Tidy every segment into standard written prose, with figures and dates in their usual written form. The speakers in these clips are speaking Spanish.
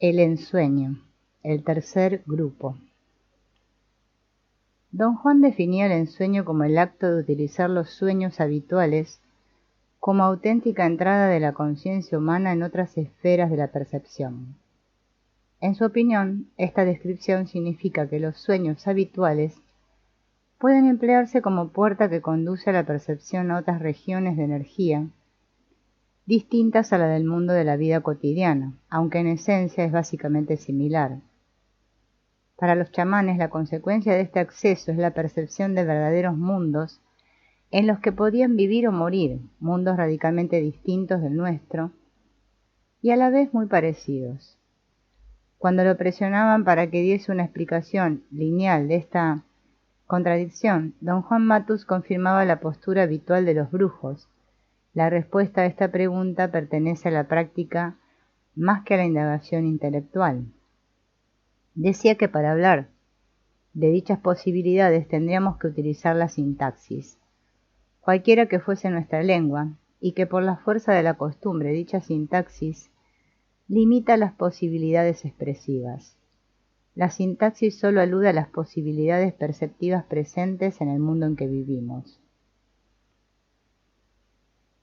El ensueño, el tercer grupo. Don Juan definió el ensueño como el acto de utilizar los sueños habituales como auténtica entrada de la conciencia humana en otras esferas de la percepción. En su opinión, esta descripción significa que los sueños habituales pueden emplearse como puerta que conduce a la percepción a otras regiones de energía distintas a la del mundo de la vida cotidiana, aunque en esencia es básicamente similar. Para los chamanes, la consecuencia de este acceso es la percepción de verdaderos mundos en los que podían vivir o morir, mundos radicalmente distintos del nuestro y a la vez muy parecidos. Cuando lo presionaban para que diese una explicación lineal de esta contradicción, don Juan Matus confirmaba la postura habitual de los brujos. La respuesta a esta pregunta pertenece a la práctica más que a la indagación intelectual. Decía que para hablar de dichas posibilidades tendríamos que utilizar la sintaxis, cualquiera que fuese nuestra lengua, y que por la fuerza de la costumbre dicha sintaxis limita las posibilidades expresivas. La sintaxis solo alude a las posibilidades perceptivas presentes en el mundo en que vivimos.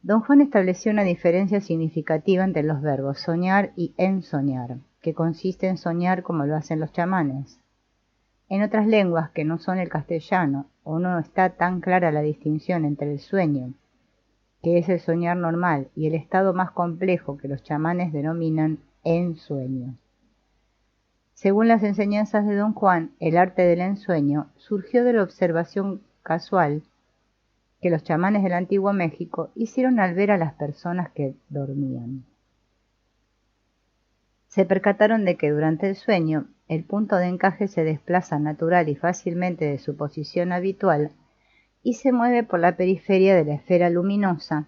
Don Juan estableció una diferencia significativa entre los verbos soñar y ensoñar, que consiste en soñar como lo hacen los chamanes. En otras lenguas que no son el castellano, o no está tan clara la distinción entre el sueño, que es el soñar normal, y el estado más complejo que los chamanes denominan ensueño. Según las enseñanzas de don Juan, el arte del ensueño surgió de la observación casual que los chamanes del antiguo México hicieron al ver a las personas que dormían. Se percataron de que durante el sueño el punto de encaje se desplaza natural y fácilmente de su posición habitual y se mueve por la periferia de la esfera luminosa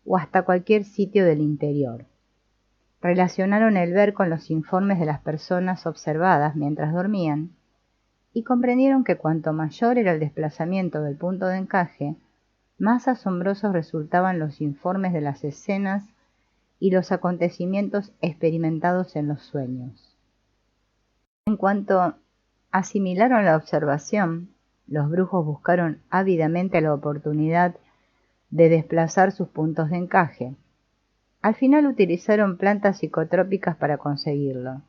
o hasta cualquier sitio del interior. Relacionaron el ver con los informes de las personas observadas mientras dormían y comprendieron que cuanto mayor era el desplazamiento del punto de encaje, más asombrosos resultaban los informes de las escenas y los acontecimientos experimentados en los sueños. En cuanto asimilaron la observación, los brujos buscaron ávidamente la oportunidad de desplazar sus puntos de encaje. Al final utilizaron plantas psicotrópicas para conseguirlo.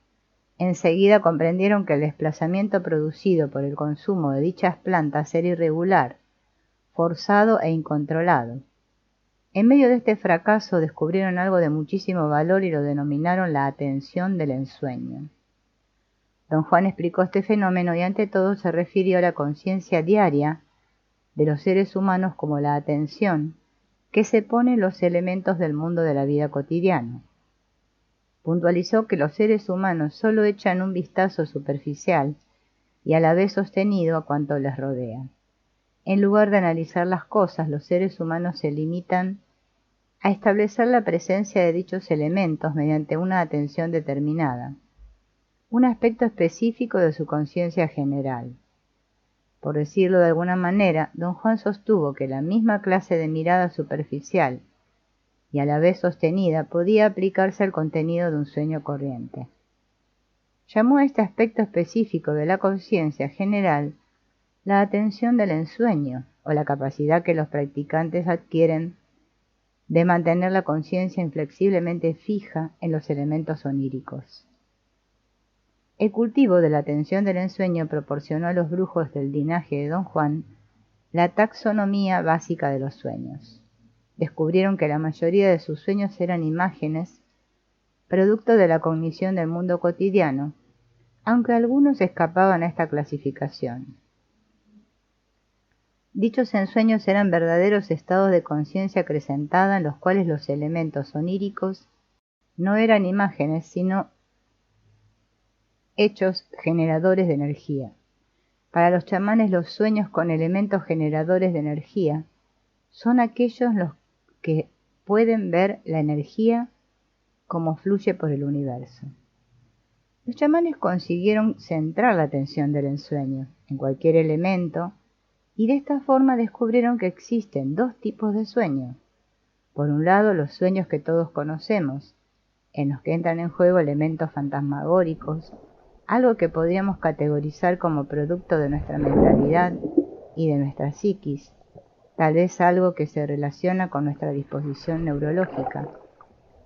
Enseguida comprendieron que el desplazamiento producido por el consumo de dichas plantas era irregular, forzado e incontrolado. En medio de este fracaso descubrieron algo de muchísimo valor y lo denominaron la atención del ensueño. Don Juan explicó este fenómeno y ante todo se refirió a la conciencia diaria de los seres humanos como la atención que se pone en los elementos del mundo de la vida cotidiana. Puntualizó que los seres humanos solo echan un vistazo superficial y a la vez sostenido a cuanto les rodea. En lugar de analizar las cosas, los seres humanos se limitan a establecer la presencia de dichos elementos mediante una atención determinada, un aspecto específico de su conciencia general. Por decirlo de alguna manera, don Juan sostuvo que la misma clase de mirada superficial y a la vez sostenida podía aplicarse al contenido de un sueño corriente. Llamó a este aspecto específico de la conciencia general la atención del ensueño, o la capacidad que los practicantes adquieren de mantener la conciencia inflexiblemente fija en los elementos oníricos. El cultivo de la atención del ensueño proporcionó a los brujos del linaje de don Juan la taxonomía básica de los sueños. Descubrieron que la mayoría de sus sueños eran imágenes, producto de la cognición del mundo cotidiano, aunque algunos escapaban a esta clasificación. Dichos ensueños eran verdaderos estados de conciencia acrecentada en los cuales los elementos oníricos no eran imágenes, sino hechos generadores de energía. Para los chamanes, los sueños con elementos generadores de energía son aquellos los que pueden ver la energía como fluye por el universo. Los chamanes consiguieron centrar la atención del ensueño en cualquier elemento y de esta forma descubrieron que existen dos tipos de sueños. Por un lado, los sueños que todos conocemos, en los que entran en juego elementos fantasmagóricos, algo que podríamos categorizar como producto de nuestra mentalidad y de nuestra psiquis, tal vez algo que se relaciona con nuestra disposición neurológica,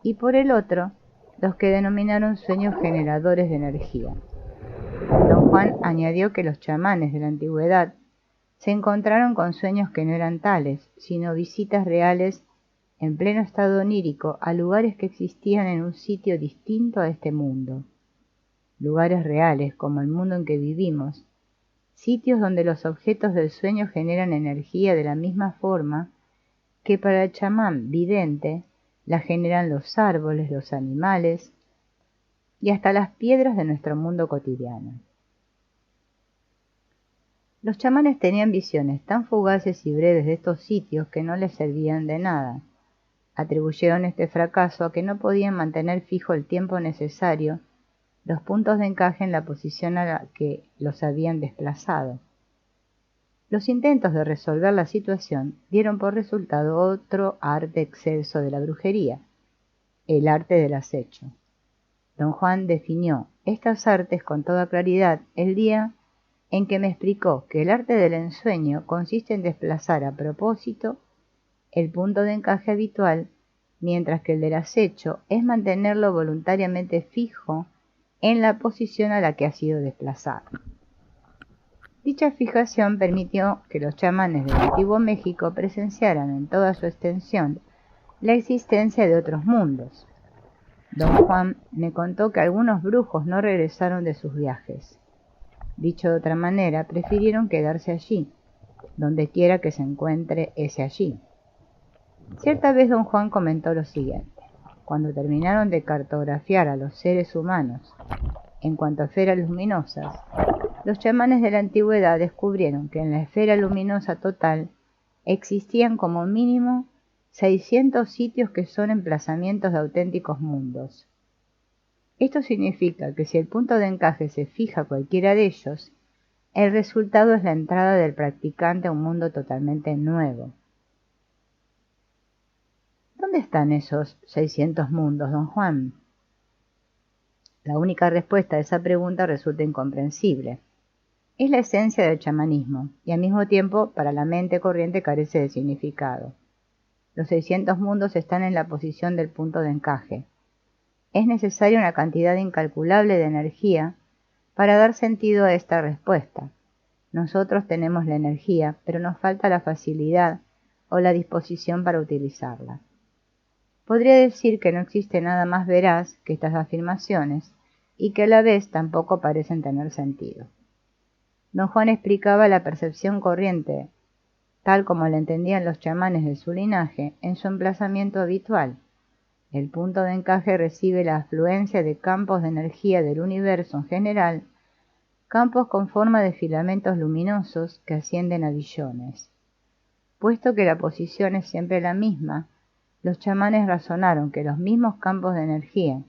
y por el otro, los que denominaron sueños generadores de energía. Don Juan añadió que los chamanes de la antigüedad se encontraron con sueños que no eran tales, sino visitas reales en pleno estado onírico a lugares que existían en un sitio distinto a este mundo. Lugares reales, como el mundo en que vivimos, sitios donde los objetos del sueño generan energía de la misma forma que para el chamán vidente la generan los árboles, los animales y hasta las piedras de nuestro mundo cotidiano. Los chamanes tenían visiones tan fugaces y breves de estos sitios que no les servían de nada. Atribuyeron este fracaso a que no podían mantener fijo el tiempo necesario los puntos de encaje en la posición a la que los habían desplazado. Los intentos de resolver la situación dieron por resultado otro arte excelso de la brujería, el arte del acecho. Don Juan definió estas artes con toda claridad el día en que me explicó que el arte del ensueño consiste en desplazar a propósito el punto de encaje habitual, mientras que el del acecho es mantenerlo voluntariamente fijo en la posición a la que ha sido desplazado. Dicha fijación permitió que los chamanes del antiguo México presenciaran en toda su extensión la existencia de otros mundos. Don Juan me contó que algunos brujos no regresaron de sus viajes. Dicho de otra manera, prefirieron quedarse allí, donde quiera que se encuentre ese allí. Cierta vez don Juan comentó lo siguiente: cuando terminaron de cartografiar a los seres humanos en cuanto a esferas luminosas, los chamanes de la antigüedad descubrieron que en la esfera luminosa total existían como mínimo 600 sitios que son emplazamientos de auténticos mundos. Esto significa que si el punto de encaje se fija a cualquiera de ellos, el resultado es la entrada del practicante a un mundo totalmente nuevo. ¿Dónde están esos 600 mundos, don Juan? La única respuesta a esa pregunta resulta incomprensible. Es la esencia del chamanismo, y al mismo tiempo para la mente corriente carece de significado. Los 600 mundos están en la posición del punto de encaje. Es necesaria una cantidad incalculable de energía para dar sentido a esta respuesta. Nosotros tenemos la energía, pero nos falta la facilidad o la disposición para utilizarla. Podría decir que no existe nada más veraz que estas afirmaciones y que a la vez tampoco parecen tener sentido. Don Juan explicaba la percepción corriente, tal como la entendían los chamanes de su linaje, en su emplazamiento habitual. El punto de encaje recibe la afluencia de campos de energía del universo en general, campos con forma de filamentos luminosos que ascienden a billones. Puesto que la posición es siempre la misma, los chamanes razonaron que los mismos campos de energía,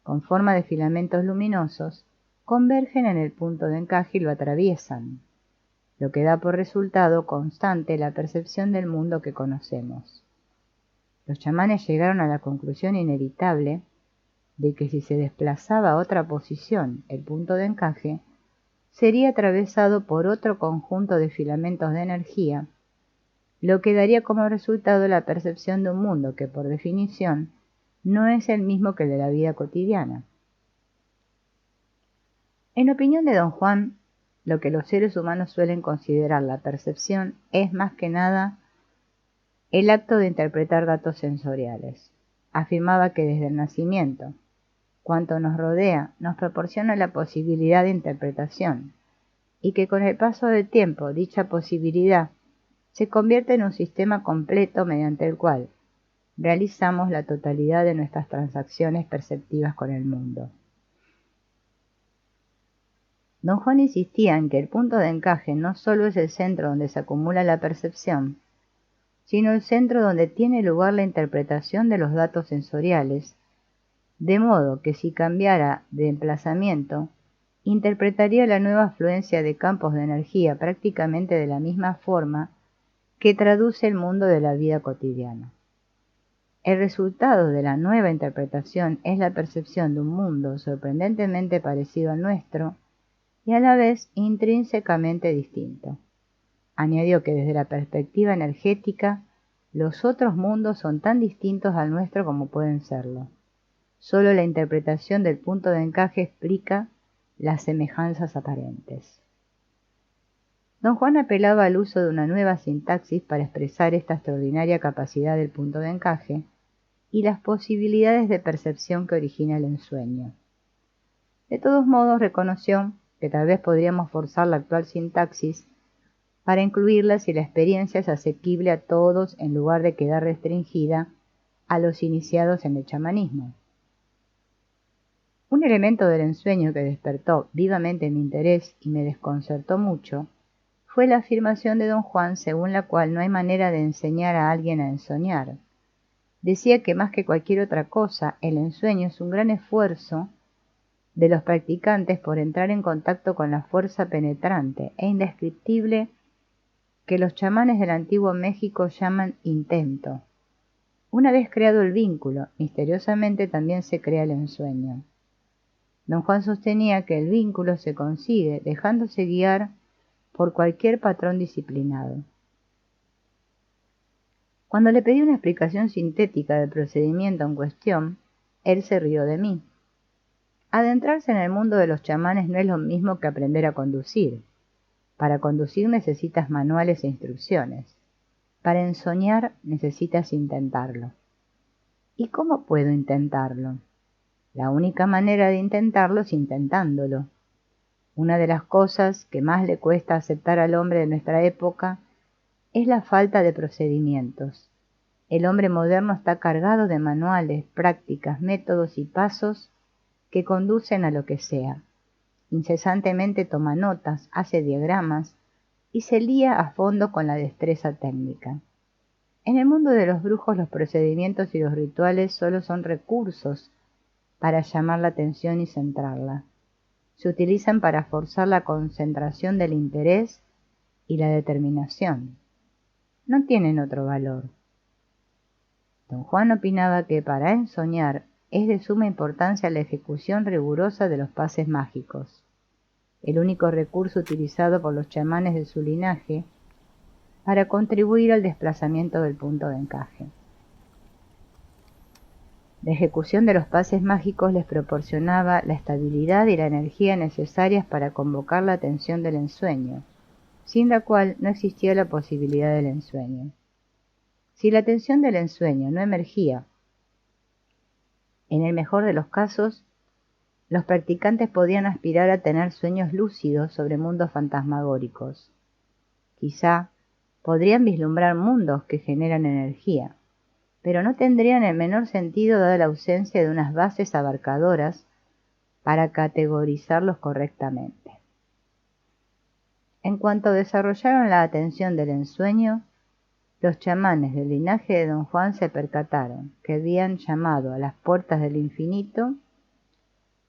con forma de filamentos luminosos, convergen en el punto de encaje y lo atraviesan, lo que da por resultado constante la percepción del mundo que conocemos. Los chamanes llegaron a la conclusión inevitable de que si se desplazaba a otra posición el punto de encaje, sería atravesado por otro conjunto de filamentos de energía, lo que daría como resultado la percepción de un mundo que, por definición, no es el mismo que el de la vida cotidiana. En opinión de don Juan, lo que los seres humanos suelen considerar la percepción es más que nada el acto de interpretar datos sensoriales. Afirmaba que desde el nacimiento, cuanto nos rodea nos proporciona la posibilidad de interpretación, y que con el paso del tiempo dicha posibilidad se convierte en un sistema completo mediante el cual realizamos la totalidad de nuestras transacciones perceptivas con el mundo. Don Juan insistía en que el punto de encaje no solo es el centro donde se acumula la percepción, sino el centro donde tiene lugar la interpretación de los datos sensoriales, de modo que si cambiara de emplazamiento, interpretaría la nueva afluencia de campos de energía prácticamente de la misma forma que traduce el mundo de la vida cotidiana. El resultado de la nueva interpretación es la percepción de un mundo sorprendentemente parecido al nuestro y a la vez intrínsecamente distinto. Añadió que desde la perspectiva energética, los otros mundos son tan distintos al nuestro como pueden serlo. Solo la interpretación del punto de encaje explica las semejanzas aparentes. Don Juan apelaba al uso de una nueva sintaxis para expresar esta extraordinaria capacidad del punto de encaje y las posibilidades de percepción que origina el ensueño. De todos modos, reconoció que tal vez podríamos forzar la actual sintaxis para incluirla si la experiencia es asequible a todos en lugar de quedar restringida a los iniciados en el chamanismo. Un elemento del ensueño que despertó vivamente mi interés y me desconcertó mucho fue la afirmación de don Juan según la cual no hay manera de enseñar a alguien a ensoñar. Decía que más que cualquier otra cosa, el ensueño es un gran esfuerzo de los practicantes por entrar en contacto con la fuerza penetrante e indescriptible que los chamanes del antiguo México llaman intento. Una vez creado el vínculo, misteriosamente también se crea el ensueño. Don Juan sostenía que el vínculo se consigue dejándose guiar por cualquier patrón disciplinado. Cuando le pedí una explicación sintética del procedimiento en cuestión, él se rió de mí. Adentrarse en el mundo de los chamanes no es lo mismo que aprender a conducir. Para conducir necesitas manuales e instrucciones. Para ensoñar necesitas intentarlo. ¿Y cómo puedo intentarlo? La única manera de intentarlo es intentándolo. Una de las cosas que más le cuesta aceptar al hombre de nuestra época es la falta de procedimientos. El hombre moderno está cargado de manuales, prácticas, métodos y pasos que conducen a lo que sea. Incesantemente toma notas, hace diagramas y se lía a fondo con la destreza técnica. En el mundo de los brujos los procedimientos y los rituales solo son recursos para llamar la atención y centrarla. Se utilizan para forzar la concentración del interés y la determinación. No tienen otro valor. Don Juan opinaba que para ensoñar es de suma importancia la ejecución rigurosa de los pases mágicos, el único recurso utilizado por los chamanes de su linaje para contribuir al desplazamiento del punto de encaje. La ejecución de los pases mágicos les proporcionaba la estabilidad y la energía necesarias para convocar la atención del ensueño, sin la cual no existía la posibilidad del ensueño. Si la atención del ensueño no emergía, en el mejor de los casos, los practicantes podían aspirar a tener sueños lúcidos sobre mundos fantasmagóricos. Quizá podrían vislumbrar mundos que generan energía, pero no tendrían el menor sentido dada la ausencia de unas bases abarcadoras para categorizarlos correctamente. En cuanto desarrollaron la atención del ensueño, los chamanes del linaje de don Juan se percataron que habían llamado a las puertas del infinito,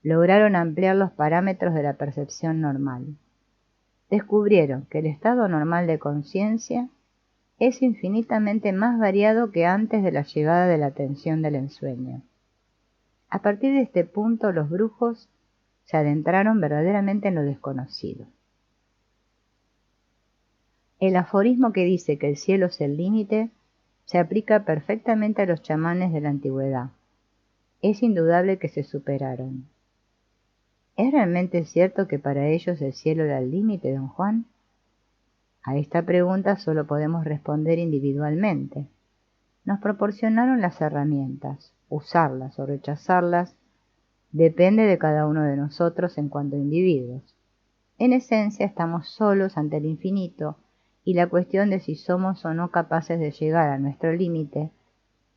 lograron ampliar los parámetros de la percepción normal. Descubrieron que el estado normal de conciencia es infinitamente más variado que antes de la llegada de la atención del ensueño. A partir de este punto, los brujos se adentraron verdaderamente en lo desconocido. El aforismo que dice que el cielo es el límite se aplica perfectamente a los chamanes de la antigüedad. Es indudable que se superaron. ¿Es realmente cierto que para ellos el cielo era el límite, don Juan? A esta pregunta solo podemos responder individualmente. Nos proporcionaron las herramientas. Usarlas o rechazarlas depende de cada uno de nosotros en cuanto a individuos. En esencia estamos solos ante el infinito y la cuestión de si somos o no capaces de llegar a nuestro límite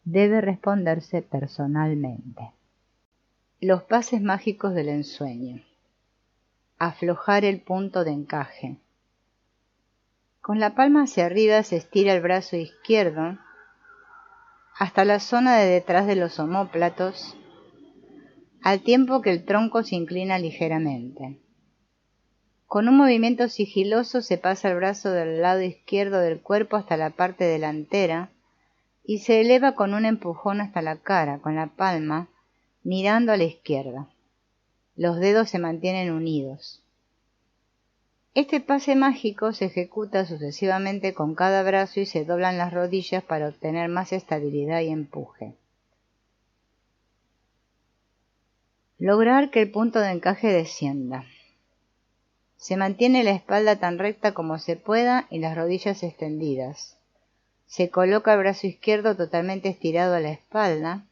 debe responderse personalmente. Los pases mágicos del ensueño. Aflojar el punto de encaje. Con la palma hacia arriba se estira el brazo izquierdo hasta la zona de detrás de los omóplatos, al tiempo que el tronco se inclina ligeramente. Con un movimiento sigiloso se pasa el brazo del lado izquierdo del cuerpo hasta la parte delantera y se eleva con un empujón hasta la cara, con la palma mirando a la izquierda. Los dedos se mantienen unidos. Este pase mágico se ejecuta sucesivamente con cada brazo y se doblan las rodillas para obtener más estabilidad y empuje. Lograr que el punto de encaje descienda. Se mantiene la espalda tan recta como se pueda y las rodillas extendidas. Se coloca el brazo izquierdo totalmente estirado a la espalda,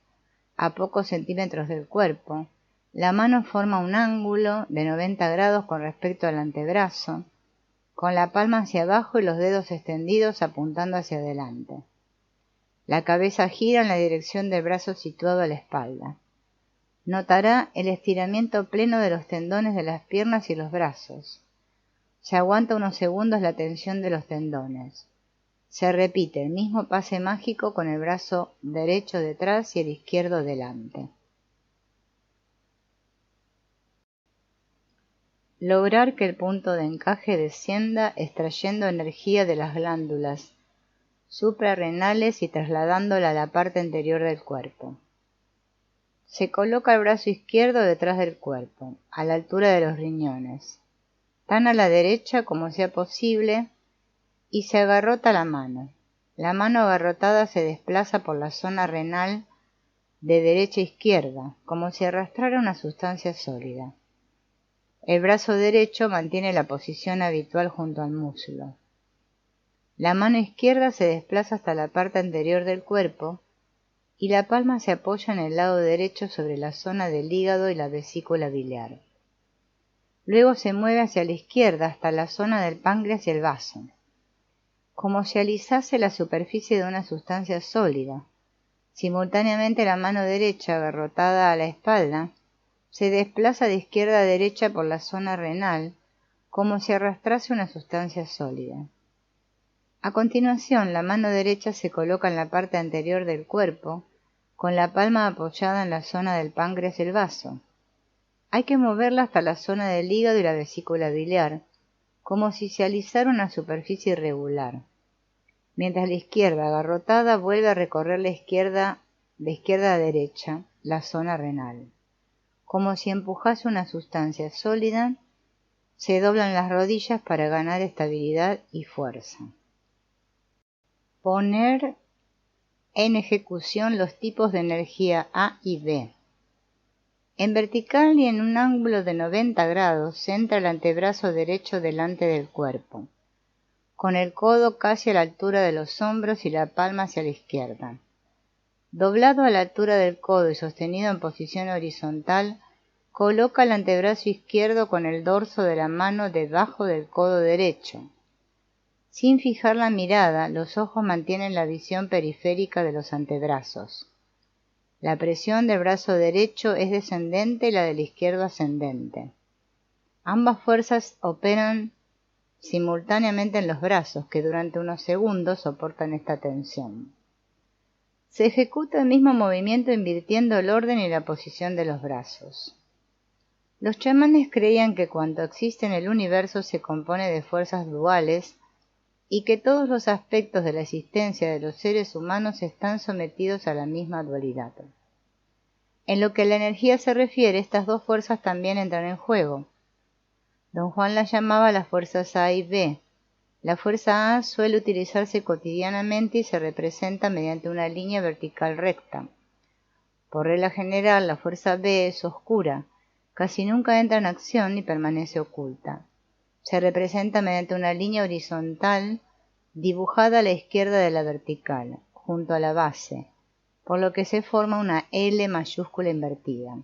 a pocos centímetros del cuerpo. La mano forma un ángulo de 90 grados con respecto al antebrazo, con la palma hacia abajo y los dedos extendidos apuntando hacia adelante. La cabeza gira en la dirección del brazo situado a la espalda. Notará el estiramiento pleno de los tendones de las piernas y los brazos. Se aguanta unos segundos la tensión de los tendones. Se repite el mismo pase mágico con el brazo derecho detrás y el izquierdo delante. Lograr que el punto de encaje descienda extrayendo energía de las glándulas suprarrenales y trasladándola a la parte anterior del cuerpo. Se coloca el brazo izquierdo detrás del cuerpo, a la altura de los riñones, tan a la derecha como sea posible, y se agarrota la mano. La mano agarrotada se desplaza por la zona renal de derecha a izquierda, como si arrastrara una sustancia sólida. El brazo derecho mantiene la posición habitual junto al muslo. La mano izquierda se desplaza hasta la parte anterior del cuerpo y la palma se apoya en el lado derecho sobre la zona del hígado y la vesícula biliar. Luego se mueve hacia la izquierda hasta la zona del páncreas y el vaso, como si alisase la superficie de una sustancia sólida. Simultáneamente la mano derecha, agarrotada a la espalda, se desplaza de izquierda a derecha por la zona renal, como si arrastrase una sustancia sólida. A continuación, la mano derecha se coloca en la parte anterior del cuerpo, con la palma apoyada en la zona del páncreas y el vaso. Hay que moverla hasta la zona del hígado y la vesícula biliar, como si se alisara una superficie irregular, mientras la izquierda agarrotada vuelve a recorrer de izquierda a derecha, la zona renal. Como si empujase una sustancia sólida, se doblan las rodillas para ganar estabilidad y fuerza. Poner en ejecución los tipos de energía A y B. En vertical y en un ángulo de 90 grados, centra el antebrazo derecho delante del cuerpo, con el codo casi a la altura de los hombros y la palma hacia la izquierda. Doblado a la altura del codo y sostenido en posición horizontal, coloca el antebrazo izquierdo con el dorso de la mano debajo del codo derecho. Sin fijar la mirada, los ojos mantienen la visión periférica de los antebrazos. La presión del brazo derecho es descendente y la del izquierdo ascendente. Ambas fuerzas operan simultáneamente en los brazos, que durante unos segundos soportan esta tensión. Se ejecuta el mismo movimiento invirtiendo el orden y la posición de los brazos. Los chamanes creían que cuanto existe en el universo se compone de fuerzas duales y que todos los aspectos de la existencia de los seres humanos están sometidos a la misma dualidad. En lo que a la energía se refiere, estas dos fuerzas también entran en juego. Don Juan las llamaba las fuerzas A y B. La fuerza A suele utilizarse cotidianamente y se representa mediante una línea vertical recta. Por regla general, la fuerza B es oscura, casi nunca entra en acción ni permanece oculta. Se representa mediante una línea horizontal dibujada a la izquierda de la vertical, junto a la base, por lo que se forma una L mayúscula invertida.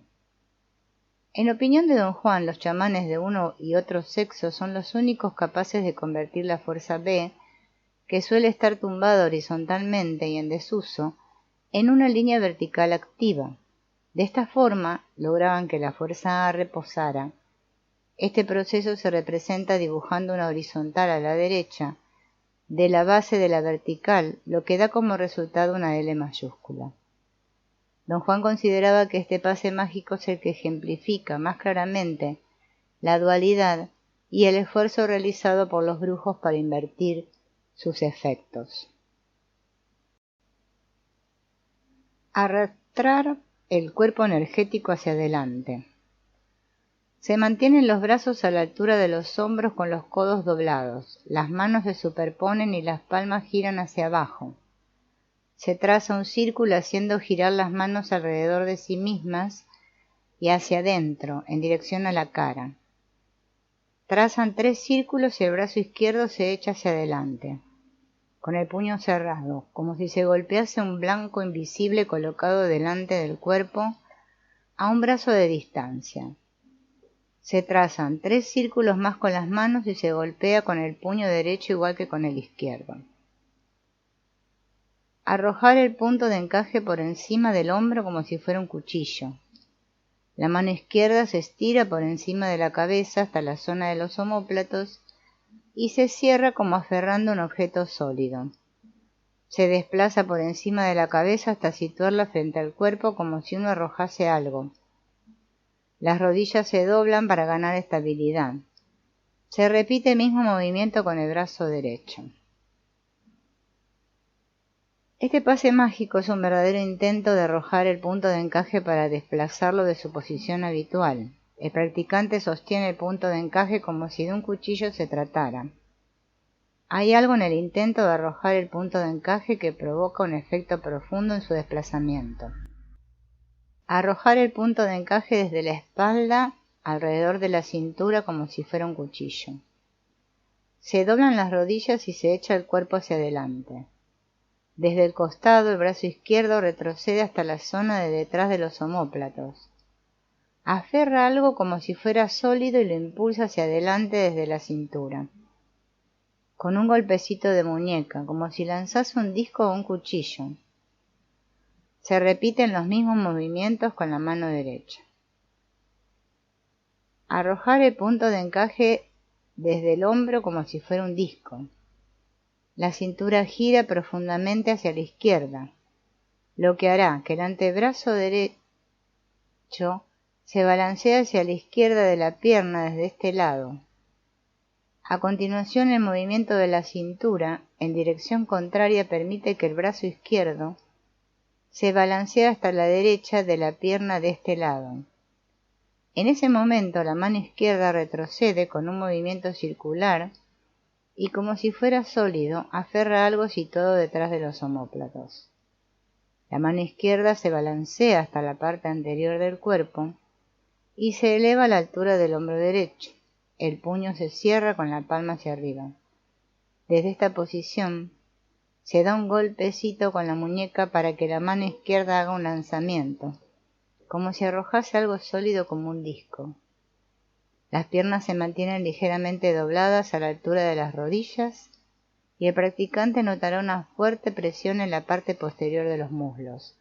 En opinión de Don Juan, los chamanes de uno y otro sexo son los únicos capaces de convertir la fuerza B, que suele estar tumbada horizontalmente y en desuso, en una línea vertical activa. De esta forma, lograban que la fuerza A reposara. Este proceso se representa dibujando una horizontal a la derecha de la base de la vertical, lo que da como resultado una L mayúscula. Don Juan consideraba que este pase mágico es el que ejemplifica más claramente la dualidad y el esfuerzo realizado por los brujos para invertir sus efectos. Arrastrar el cuerpo energético hacia adelante. Se mantienen los brazos a la altura de los hombros con los codos doblados, las manos se superponen y las palmas giran hacia abajo. Se traza un círculo haciendo girar las manos alrededor de sí mismas y hacia adentro, en dirección a la cara. Trazan 3 círculos y el brazo izquierdo se echa hacia adelante, con el puño cerrado, como si se golpease un blanco invisible colocado delante del cuerpo a un brazo de distancia. Se trazan 3 círculos más con las manos y se golpea con el puño derecho igual que con el izquierdo. Arrojar el punto de encaje por encima del hombro como si fuera un cuchillo. La mano izquierda se estira por encima de la cabeza hasta la zona de los omóplatos y se cierra como aferrando un objeto sólido. Se desplaza por encima de la cabeza hasta situarla frente al cuerpo como si uno arrojase algo. Las rodillas se doblan para ganar estabilidad. Se repite el mismo movimiento con el brazo derecho. Este pase mágico es un verdadero intento de arrojar el punto de encaje para desplazarlo de su posición habitual. El practicante sostiene el punto de encaje como si de un cuchillo se tratara. Hay algo en el intento de arrojar el punto de encaje que provoca un efecto profundo en su desplazamiento. Arrojar el punto de encaje desde la espalda alrededor de la cintura como si fuera un cuchillo. Se doblan las rodillas y se echa el cuerpo hacia adelante. Desde el costado, el brazo izquierdo retrocede hasta la zona de detrás de los omóplatos. Aferra algo como si fuera sólido y lo impulsa hacia adelante desde la cintura. Con un golpecito de muñeca, como si lanzase un disco o un cuchillo. Se repiten los mismos movimientos con la mano derecha. Arrojar el punto de encaje desde el hombro como si fuera un disco. La cintura gira profundamente hacia la izquierda, lo que hará que el antebrazo derecho se balancee hacia la izquierda de la pierna desde este lado. A continuación, el movimiento de la cintura en dirección contraria permite que el brazo izquierdo se balancea hasta la derecha de la pierna de este lado. En ese momento, la mano izquierda retrocede con un movimiento circular y como si fuera sólido, aferra algo situado detrás de los omóplatos. La mano izquierda se balancea hasta la parte anterior del cuerpo y se eleva a la altura del hombro derecho. El puño se cierra con la palma hacia arriba. Desde esta posición, se da un golpecito con la muñeca para que la mano izquierda haga un lanzamiento, como si arrojase algo sólido como un disco. Las piernas se mantienen ligeramente dobladas a la altura de las rodillas y el practicante notará una fuerte presión en la parte posterior de los muslos.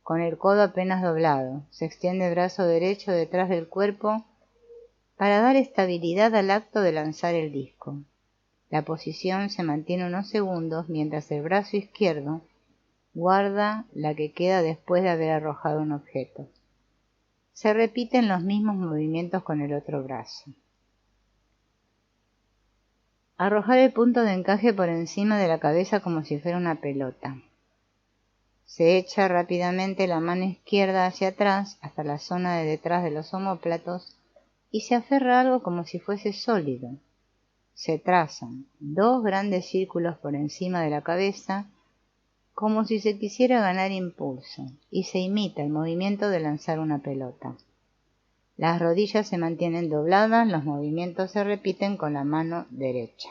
Con el codo apenas doblado, se extiende el brazo derecho detrás del cuerpo para dar estabilidad al acto de lanzar el disco. La posición se mantiene unos segundos mientras el brazo izquierdo guarda la que queda después de haber arrojado un objeto. Se repiten los mismos movimientos con el otro brazo. Arrojar el punto de encaje por encima de la cabeza como si fuera una pelota. Se echa rápidamente la mano izquierda hacia atrás hasta la zona de detrás de los omóplatos y se aferra algo como si fuese sólido. Se trazan 2 grandes círculos por encima de la cabeza como si se quisiera ganar impulso y se imita el movimiento de lanzar una pelota. Las rodillas se mantienen dobladas, los movimientos se repiten con la mano derecha.